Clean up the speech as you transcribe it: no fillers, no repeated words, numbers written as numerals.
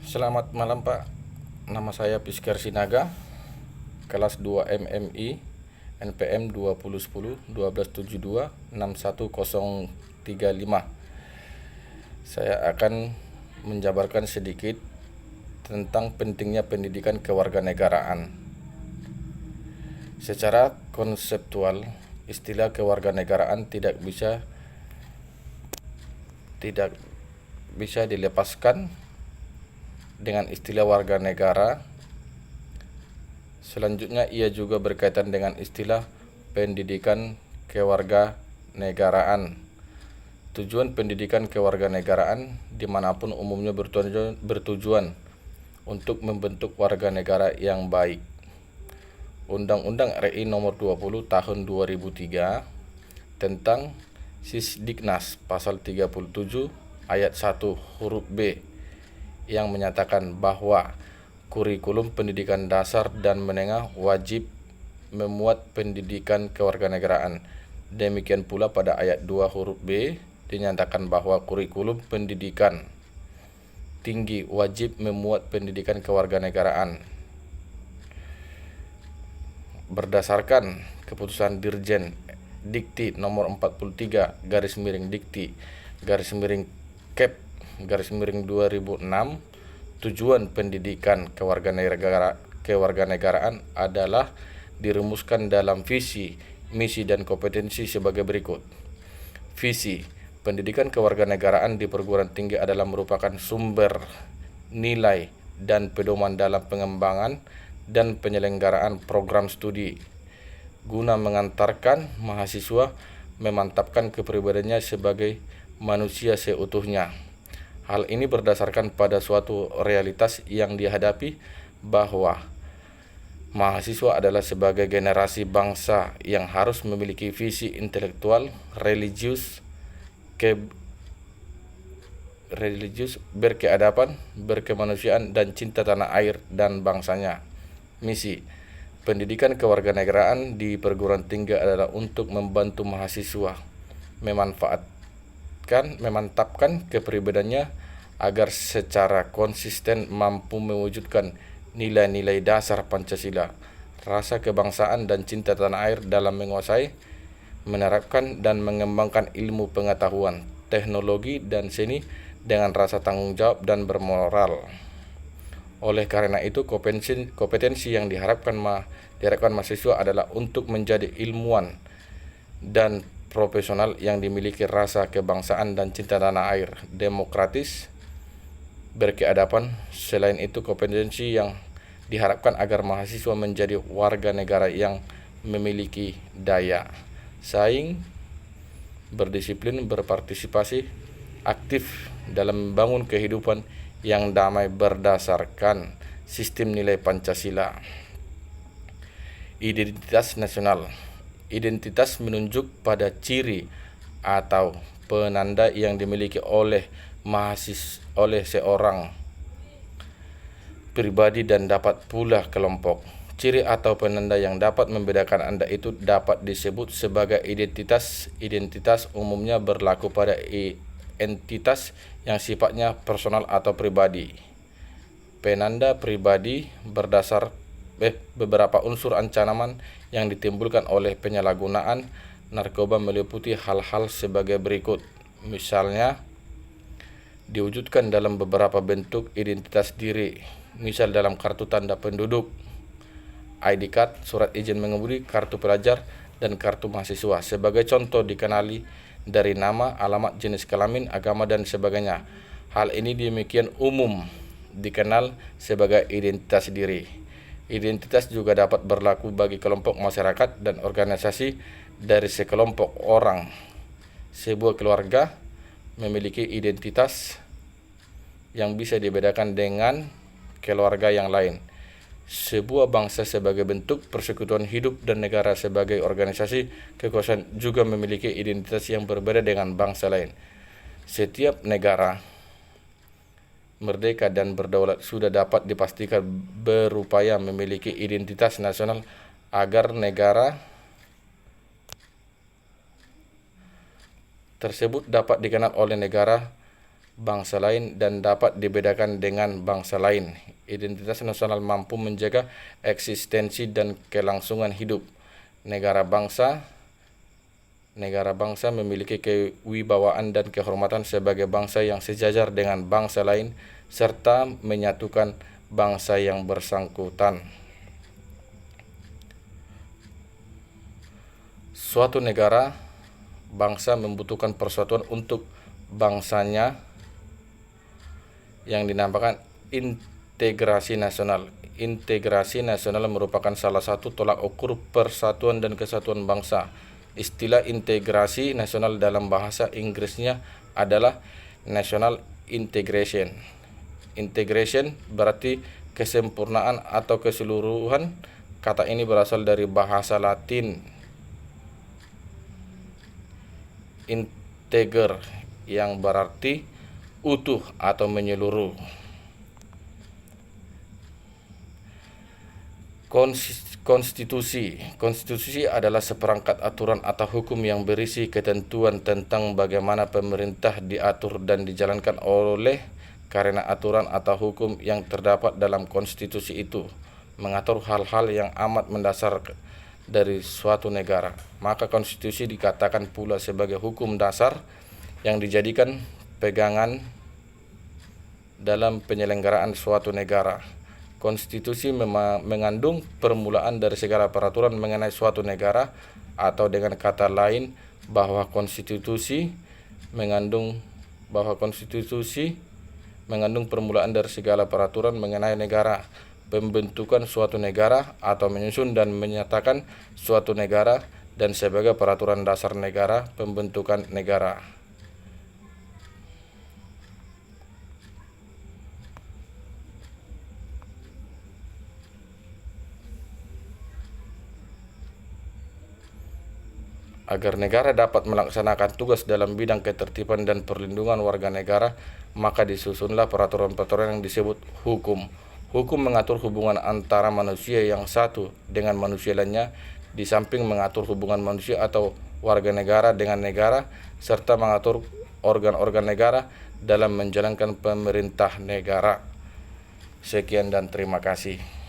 Selamat malam Pak, nama saya Piskar Sinaga, kelas 2 MMI, NPM 2010 1272 61035. Saya akan menjabarkan sedikit tentang pentingnya pendidikan kewarganegaraan. Secara konseptual, istilah kewarganegaraan tidak bisa dilepaskan dengan istilah warga negara. Selanjutnya ia juga berkaitan dengan istilah pendidikan kewarganegaraan. Tujuan pendidikan kewarganegaraan dimanapun umumnya bertujuan untuk membentuk warga negara yang baik. Undang-Undang RI Nomor 20 Tahun 2003 tentang Sisdiknas Pasal 37 Ayat 1 huruf B yang menyatakan bahwa kurikulum pendidikan dasar dan menengah wajib memuat pendidikan kewarganegaraan. Demikian pula pada ayat 2 huruf B dinyatakan bahwa kurikulum pendidikan tinggi wajib memuat pendidikan kewarganegaraan. Berdasarkan keputusan Dirjen Dikti nomor 43 Dikti Kep 2006, tujuan pendidikan kewarganegaraan adalah dirumuskan dalam visi, misi, dan kompetensi sebagai berikut. Visi, pendidikan kewarganegaraan di perguruan tinggi adalah merupakan sumber nilai dan pedoman dalam pengembangan dan penyelenggaraan program studi guna mengantarkan mahasiswa memantapkan kepribadiannya sebagai manusia seutuhnya. Hal ini berdasarkan pada suatu realitas yang dihadapi bahwa mahasiswa adalah sebagai generasi bangsa yang harus memiliki visi intelektual, religius, berkeadaban, berkemanusiaan, dan cinta tanah air dan bangsanya. Misi pendidikan kewarganegaraan di perguruan tinggi adalah untuk membantu mahasiswa memantapkan kepribadiannya agar secara konsisten mampu mewujudkan nilai-nilai dasar Pancasila, rasa kebangsaan dan cinta tanah air dalam menguasai, menerapkan dan mengembangkan ilmu pengetahuan, teknologi, dan seni dengan rasa tanggung jawab dan bermoral. Oleh karena itu, kompetensi yang diharapkan mahasiswa adalah untuk menjadi ilmuwan dan profesional yang dimiliki rasa kebangsaan dan cinta tanah air, demokratis, berkeadaban. Selain itu, kompetensi yang diharapkan agar mahasiswa menjadi warga negara yang memiliki daya saing, berdisiplin, berpartisipasi aktif dalam membangun kehidupan yang damai berdasarkan sistem nilai Pancasila. Identitas nasional. Identitas menunjuk pada ciri atau penanda yang dimiliki oleh seorang pribadi dan dapat pula kelompok. Ciri atau penanda yang dapat membedakan Anda itu dapat disebut sebagai identitas. Identitas umumnya berlaku pada entitas yang sifatnya personal atau pribadi. Penanda pribadi berdasar beberapa unsur ancaman yang ditimbulkan oleh penyalahgunaan narkoba meliputi hal-hal sebagai berikut. Misalnya, diwujudkan dalam beberapa bentuk identitas diri, misal dalam kartu tanda penduduk, ID card, surat izin mengemudi, kartu pelajar, dan kartu mahasiswa. Sebagai contoh dikenali dari nama, alamat, jenis kelamin, agama, dan sebagainya. Hal ini demikian umum dikenal sebagai identitas diri. Identitas juga dapat berlaku bagi kelompok masyarakat dan organisasi dari sekelompok orang. Sebuah keluarga memiliki identitas yang bisa dibedakan dengan keluarga yang lain. Sebuah bangsa sebagai bentuk persekutuan hidup dan negara sebagai organisasi kekuasaan juga memiliki identitas yang berbeda dengan bangsa lain. Setiap negara merdeka dan berdaulat sudah dapat dipastikan berupaya memiliki identitas nasional agar negara tersebut dapat dikenal oleh negara bangsa lain dan dapat dibedakan dengan bangsa lain. Identitas nasional mampu menjaga eksistensi dan kelangsungan hidup negara bangsa memiliki kewibawaan dan kehormatan sebagai bangsa yang sejajar dengan bangsa lain serta menyatukan bangsa yang bersangkutan. Suatu negara bangsa membutuhkan persatuan untuk bangsanya yang dinamakan integrasi nasional. Integrasi nasional merupakan salah satu tolak ukur persatuan dan kesatuan bangsa. Istilah integrasi nasional dalam bahasa Inggrisnya adalah national integration. Integration berarti kesempurnaan atau keseluruhan. Kata ini berasal dari bahasa Latin integer yang berarti utuh atau menyeluruh. Konstitusi adalah seperangkat aturan atau hukum yang berisi ketentuan tentang bagaimana pemerintah diatur dan dijalankan oleh karena aturan atau hukum yang terdapat dalam konstitusi itu mengatur hal-hal yang amat mendasar dari suatu negara. Maka konstitusi dikatakan pula sebagai hukum dasar yang dijadikan pegangan dalam penyelenggaraan suatu negara. Konstitusi mengandung permulaan dari segala peraturan mengenai suatu negara, atau dengan kata lain bahwa konstitusi mengandung permulaan dari segala peraturan mengenai negara, pembentukan suatu negara atau menyusun dan menyatakan suatu negara, dan sebagai peraturan dasar negara, pembentukan negara. Agar negara dapat melaksanakan tugas dalam bidang ketertiban dan perlindungan warga negara, maka disusunlah peraturan-peraturan yang disebut hukum. Hukum mengatur hubungan antara manusia yang satu dengan manusia lainnya, di samping mengatur hubungan manusia atau warga negara dengan negara, serta mengatur organ-organ negara dalam menjalankan pemerintah negara. Sekian dan terima kasih.